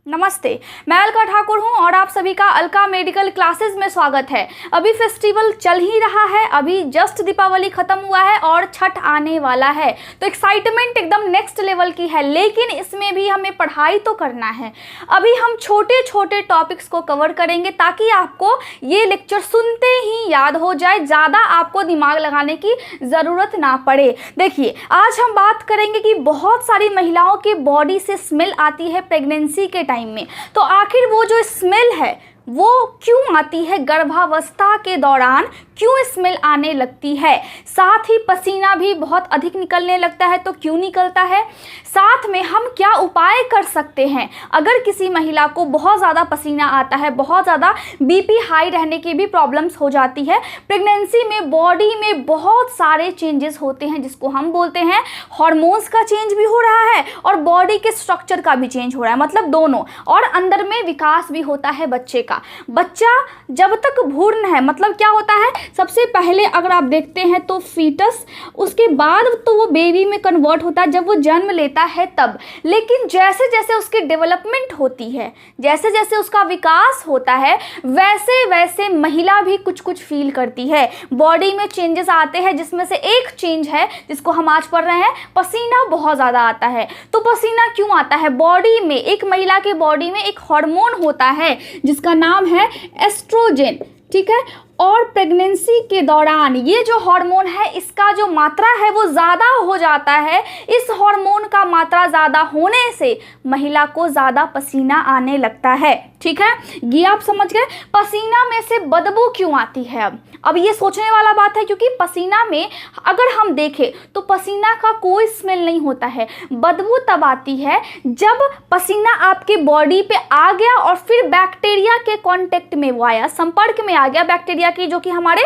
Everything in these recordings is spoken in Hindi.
नमस्ते, मैं अलका ठाकुर हूं और आप सभी का अलका मेडिकल क्लासेस में स्वागत है। अभी फेस्टिवल चल ही रहा है, अभी जस्ट दीपावली खत्म हुआ है और छठ आने वाला है, तो एक्साइटमेंट एकदम नेक्स्ट लेवल की है। लेकिन इसमें भी हमें पढ़ाई तो करना है। अभी हम छोटे छोटे टॉपिक्स को कवर करेंगे ताकि आपको ये लेक्चर सुनते ही याद हो जाए, ज़्यादा आपको दिमाग लगाने की ज़रूरत ना पड़े। देखिए, आज हम बात करेंगे कि बहुत सारी महिलाओं के बॉडी से स्मेल आती है प्रेगनेंसी के टाइम में। तो आखिर वो जो स्मेल है वो क्यों आती है, गर्भावस्था के दौरान क्यों स्मेल आने लगती है, साथ ही पसीना भी बहुत अधिक निकलने लगता है तो क्यों निकलता है, साथ में हम क्या उपाय कर सकते हैं अगर किसी महिला को बहुत ज़्यादा पसीना आता है, बहुत ज़्यादा बीपी हाई रहने की भी प्रॉब्लम्स हो जाती है। प्रेगनेंसी में बॉडी में बहुत सारे चेंजेस होते हैं जिसको हम बोलते हैं हार्मोन्स का चेंज भी हो रहा है और बॉडी के स्ट्रक्चर का भी चेंज हो रहा है, मतलब दोनों, और अंदर में विकास भी होता है बच्चे का। बच्चा जब तक भ्रूण है, मतलब क्या होता है, सबसे पहले अगर आप देखते हैं तो फीटस, उसके बाद तो वो बेबी में कन्वर्ट होता है जब वो जन्म लेता है तब। लेकिन जैसे जैसे उसकी डेवलपमेंट होती है, जैसे जैसे उसका विकास होता है, वैसे वैसे महिला भी कुछ कुछ फील करती है, बॉडी में चेंजेस आते हैं। जिसमें से एक चेंज है जिसको हम आज पढ़ रहे हैं, पसीना बहुत ज़्यादा आता है। तो पसीना क्यों आता है? बॉडी में, एक महिला के बॉडी में एक हार्मोन होता है जिसका नाम है एस्ट्रोजन, ठीक है। और प्रेगनेंसी के दौरान ये जो हार्मोन है इसका जो मात्रा है वो ज़्यादा हो जाता है। इस हार्मोन का मात्रा ज़्यादा होने से महिला को ज़्यादा पसीना आने लगता है, ठीक है। ये आप समझ गए। पसीना में से बदबू क्यों आती है? अब ये सोचने वाला बात है, क्योंकि पसीना में अगर हम देखें तो पसीना का कोई स्मेल नहीं होता है। बदबू तब आती है जब पसीना आपके बॉडी पे आ गया और फिर बैक्टीरिया के कांटेक्ट में वो आया, संपर्क में आ गया बैक्टीरिया की, जो कि हमारे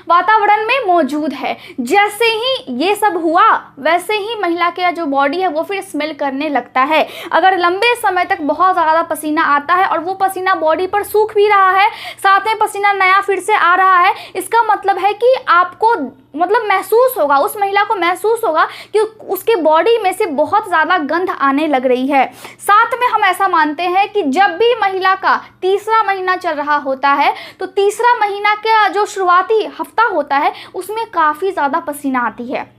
वातावरण में मौजूद है। जैसे ही ये सब हुआ वैसे ही महिला के जो बॉडी है वो फिर स्मेल करने लगता है। अगर लंबे समय तक बहुत ज़्यादा पसीना आता है और वो पसीना बॉडी पर सूख भी रहा है, साथ में पसीना नया फिर से आ रहा है, इसका मतलब है कि आपको महसूस होगा, उस महिला को महसूस होगा कि उसके बॉडी में से बहुत ज़्यादा गंध आने लग रही है। साथ में हम ऐसा मानते हैं कि जब भी महिला का तीसरा महीना चल रहा होता है तो तीसरा महीना का जो शुरुआती हफ्ता होता है उसमें काफ़ी ज़्यादा पसीना आती है।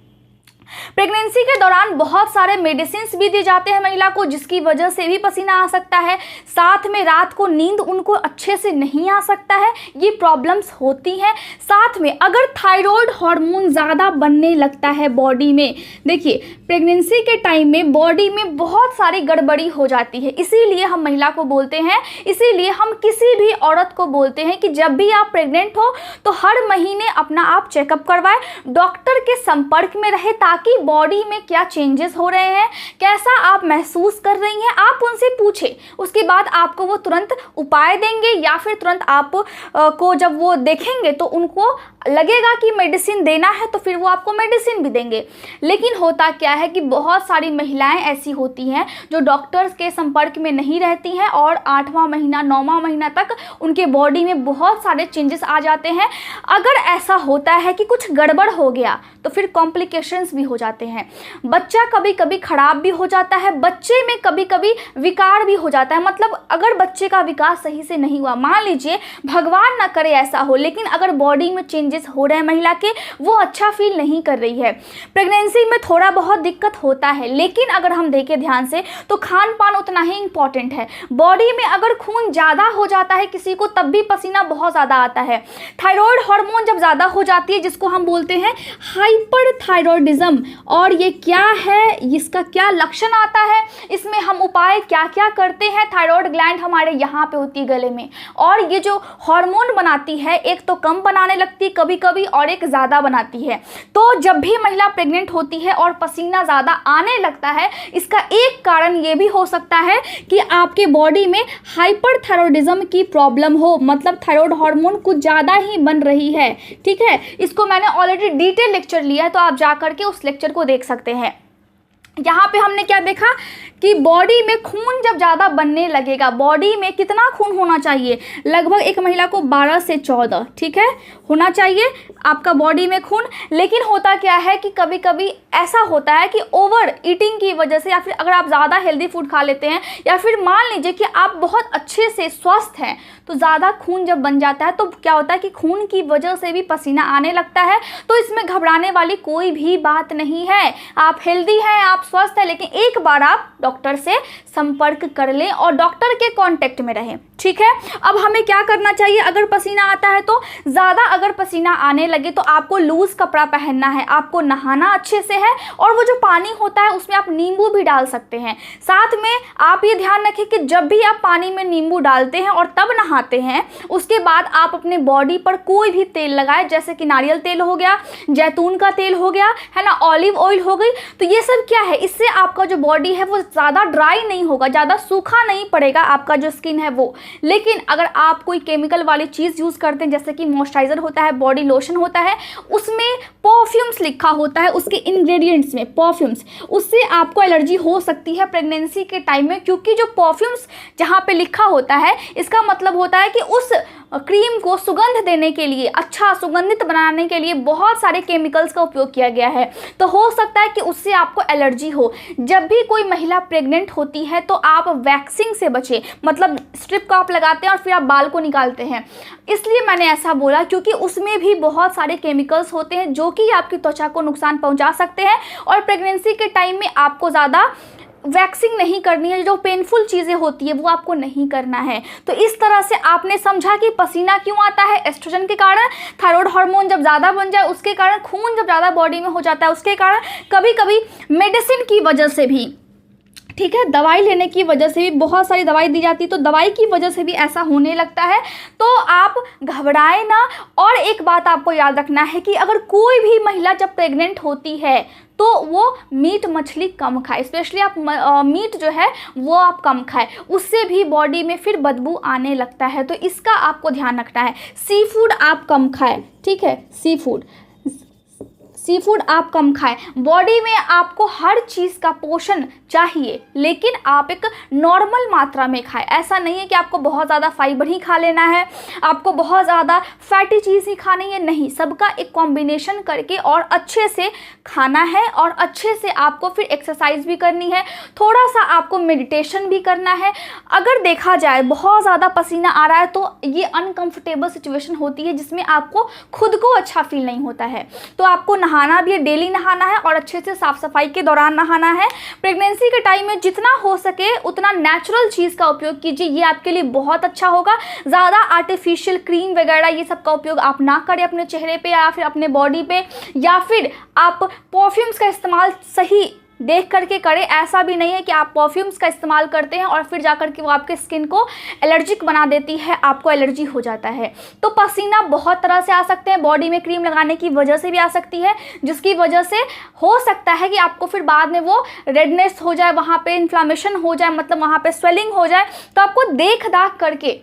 प्रेगनेंसी के दौरान बहुत सारे मेडिसिन भी दिए जाते हैं महिला को, जिसकी वजह से भी पसीना आ सकता है। साथ में रात को नींद उनको अच्छे से नहीं आ सकता है, ये प्रॉब्लम्स होती हैं। साथ में अगर थायराइड हार्मोन ज़्यादा बनने लगता है बॉडी में, देखिए प्रेगनेंसी के टाइम में बॉडी में बहुत सारी गड़बड़ी हो जाती है, इसीलिए हम महिला को बोलते हैं, इसीलिए हम किसी भी औरत को बोलते हैं कि जब भी आप प्रेग्नेंट हो तो हर महीने अपना आप चेकअप करवाएं, डॉक्टर के संपर्क में रहे ताकि बॉडी में क्या चेंजेस हो रहे हैं, कैसा आप महसूस कर रही हैं, आप उनसे पूछें। उसके बाद आपको वो तुरंत उपाय देंगे या फिर तुरंत आप को जब वो देखेंगे तो उनको लगेगा कि मेडिसिन देना है तो फिर वो आपको मेडिसिन भी देंगे। लेकिन होता क्या है कि बहुत सारी महिलाएं ऐसी होती हैं जो डॉक्टर्स के संपर्क में नहीं रहती हैं और 8वां महीना 9वां महीना तक उनके बॉडी में बहुत सारे चेंजेस आ जाते हैं। अगर ऐसा होता है कि कुछ गड़बड़ हो गया तो फिर कॉम्प्लिकेशंस भी हो जाते हैं। बच्चा कभी कभी खराब भी हो जाता है, बच्चे में कभी कभी विकार भी हो जाता है। मतलब अगर बच्चे का विकास सही से नहीं हुआ, मान लीजिए भगवान ना करे ऐसा हो, लेकिन अगर बॉडी में चेंजेस हो रहे हैं महिला के, वो अच्छा फील नहीं कर रही है। प्रेगनेंसी में थोड़ा बहुत दिक्कत होता है, लेकिन अगर हम देखें ध्यान से तो खान पान उतना ही इंपॉर्टेंट है। बॉडी में अगर खून ज़्यादा हो जाता है किसी को तब भी पसीना बहुत ज़्यादा आता है। थायराइड हार्मोन जब ज़्यादा हो जाती है जिसको हम बोलते हैं हाइपरथायरॉयडिज्म, और ये क्या है, इसका क्या लक्षण आता है, इसमें हम उपाय क्या क्या करते हैं। थायराइड ग्लैंड हमारे यहाँ पे होती है गले में, और ये जो हार्मोन बनाती है एक तो कम बनाने लगती है कभी कभी और एक ज़्यादा बनाती है। तो जब भी महिला प्रेग्नेंट होती है और पसीना ज़्यादा आने लगता है, इसका एक कारण ये भी हो सकता है कि आपके बॉडी में हाइपरथायरॉयडिज्म की प्रॉब्लम हो, मतलब थायराइड हार्मोन कुछ ज़्यादा ही बन रही है, ठीक है। इसको मैंने ऑलरेडी डिटेल लेक्चर लिया है तो आप जा करके उस लेक्चर को देख सकते हैं। यहाँ पे हमने क्या देखा कि बॉडी में खून जब ज़्यादा बनने लगेगा, बॉडी में कितना खून होना चाहिए, लगभग एक महिला को 12 से 14, ठीक है, होना चाहिए। आपका बॉडी में खून। लेकिन होता क्या है कि कभी कभी ऐसा होता है कि ओवर ईटिंग की वजह से, या फिर अगर आप ज़्यादा हेल्दी फूड खा लेते हैं, या फिर मान लीजिए कि आप बहुत अच्छे से स्वस्थ हैं, तो ज़्यादा खून जब बन जाता है तो क्या होता है कि खून की वजह से भी पसीना आने लगता है। तो इसमें घबराने वाली कोई भी बात नहीं है। आप हेल्दी हैं, आप स्वस्थ हैं, लेकिन एक बार आप डॉक्टर से संपर्क कर लें और डॉक्टर के कांटेक्ट में रहें, ठीक है। अब हमें क्या करना चाहिए अगर पसीना आता है तो? ज़्यादा अगर पसीना आने लगे तो आपको लूज़ कपड़ा पहनना है, आपको नहाना अच्छे से है, और वो जो पानी होता है उसमें आप नींबू भी डाल सकते हैं। साथ में आप ये ध्यान रखें कि जब भी आप पानी में नींबू डालते हैं और तब नहाते हैं, उसके बाद आप अपने बॉडी पर कोई भी तेल लगाएं, जैसे कि नारियल तेल हो गया, जैतून का तेल हो गया, है ना, ऑलिव ऑयल हो गई। तो ये सब क्या है, इससे आपका जो बॉडी है वो ज़्यादा ड्राई नहीं होगा, ज़्यादा सूखा नहीं पड़ेगा आपका जो स्किन है वो। लेकिन अगर आप कोई केमिकल वाली चीज़ यूज़ करते हैं, जैसे कि मॉइस्चराइज़र होता है, बॉडी लोशन होता है, उसमें परफ्यूम्स लिखा होता है, उसके इंग्रेडिएंट्स में परफ्यूम्स, उससे आपको एलर्जी हो सकती है प्रेगनेंसी के टाइम में। क्योंकि जो परफ्यूम्स जहाँ पे लिखा होता है, इसका मतलब होता है कि उस क्रीम को सुगंध देने के लिए, अच्छा सुगंधित बनाने के लिए बहुत सारे केमिकल्स का उपयोग किया गया है। तो हो सकता है कि उससे आपको एलर्जी हो। जब भी कोई महिला प्रेग्नेंट होती है तो आप वैक्सिंग से बचें, मतलब स्ट्रिप का आप लगाते हैं और फिर आप बाल को निकालते हैं। इसलिए मैंने ऐसा बोला क्योंकि उसमें भी बहुत सारे केमिकल्स होते हैं जो कि आपकी त्वचा को नुकसान पहुंचा सकते हैं, और प्रेगनेंसी के टाइम में आपको ज़्यादा वैक्सिंग नहीं करनी है, जो पेनफुल चीज़ें होती है वो आपको नहीं करना है। तो इस तरह से आपने समझा कि पसीना क्यों आता है, एस्ट्रोजन के कारण, थायराइड हार्मोन जब ज़्यादा बन जाए उसके कारण, खून जब ज़्यादा बॉडी में हो जाता है उसके कारण, कभी कभी मेडिसिन की वजह से भी, ठीक है, दवाई लेने की वजह से भी, बहुत सारी दवाई दी जाती है तो दवाई की वजह से भी ऐसा होने लगता है। तो आप घबराएं ना। और एक बात आपको याद रखना है कि अगर कोई भी महिला जब प्रेग्नेंट होती है तो वो मीट मछली कम खाए, स्पेशली आप मीट जो है वो आप कम खाएं, उससे भी बॉडी में फिर बदबू आने लगता है। तो इसका आपको ध्यान रखना है। सी फूड आप कम खाएं, ठीक है, सी फूड आप कम खाएं। बॉडी में आपको हर चीज़ का पोषण चाहिए, लेकिन आप एक नॉर्मल मात्रा में खाएं। ऐसा नहीं है कि आपको बहुत ज़्यादा फाइबर ही खा लेना है, आपको बहुत ज़्यादा फैटी चीज़ ही खानी है, नहीं, सबका एक कॉम्बिनेशन करके और अच्छे से खाना है, और अच्छे से आपको फिर एक्सरसाइज भी करनी है, थोड़ा सा आपको मेडिटेशन भी करना है। अगर देखा जाए बहुत ज़्यादा पसीना आ रहा है तो ये अनकंफर्टेबल सिचुएशन होती है जिसमें आपको खुद को अच्छा फील नहीं होता है। तो आपको नहाना भी है, डेली नहाना है, और अच्छे से साफ सफाई के दौरान नहाना है। प्रेगनेंसी के टाइम में जितना हो सके उतना नेचुरल चीज़ का उपयोग कीजिए, ये आपके लिए बहुत अच्छा होगा। ज़्यादा आर्टिफिशियल क्रीम वगैरह ये सब का उपयोग आप ना करें अपने चेहरे पे या फिर अपने बॉडी पे, या फिर आप परफ्यूम्स का इस्तेमाल सही देख करके करें। ऐसा भी नहीं है कि आप परफ्यूम्स का इस्तेमाल करते हैं और फिर जाकर के वो आपके स्किन को एलर्जिक बना देती है, आपको एलर्जी हो जाता है। तो पसीना बहुत तरह से आ सकते हैं, बॉडी में क्रीम लगाने की वजह से भी आ सकती है, जिसकी वजह से हो सकता है कि आपको फिर बाद में वो रेडनेस हो जाए, वहाँ पे इन्फ्लामेशन हो जाए, मतलब वहाँ पे स्वेलिंग हो जाए। तो आपको देख दाख करके,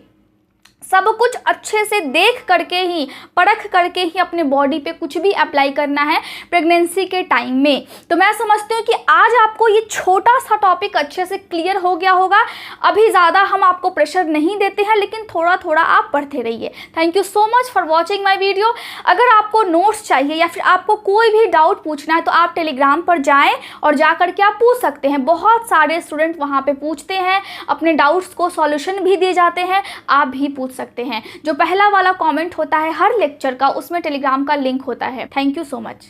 सब कुछ अच्छे से देख करके ही, परख करके ही अपने बॉडी पे कुछ भी अप्लाई करना है प्रेगनेंसी के टाइम में। तो मैं समझती हूँ कि आज आपको ये छोटा सा टॉपिक अच्छे से क्लियर हो गया होगा। अभी ज़्यादा हम आपको प्रेशर नहीं देते हैं, लेकिन थोड़ा थोड़ा आप पढ़ते रहिए। Thank you so much for watching my video. अगर आपको नोट्स चाहिए या फिर आपको कोई भी डाउट पूछना है तो आप टेलीग्राम पर जाएँ और जा कर के आप पूछ सकते हैं। बहुत सारे स्टूडेंट वहाँ पर पूछते हैं, अपने डाउट्स को सॉल्यूशन भी दिए जाते हैं, आप भी पूछ सकते हैं। जो पहला वाला कमेंट होता है हर लेक्चर का, उसमें टेलीग्राम का लिंक होता है। Thank you so much.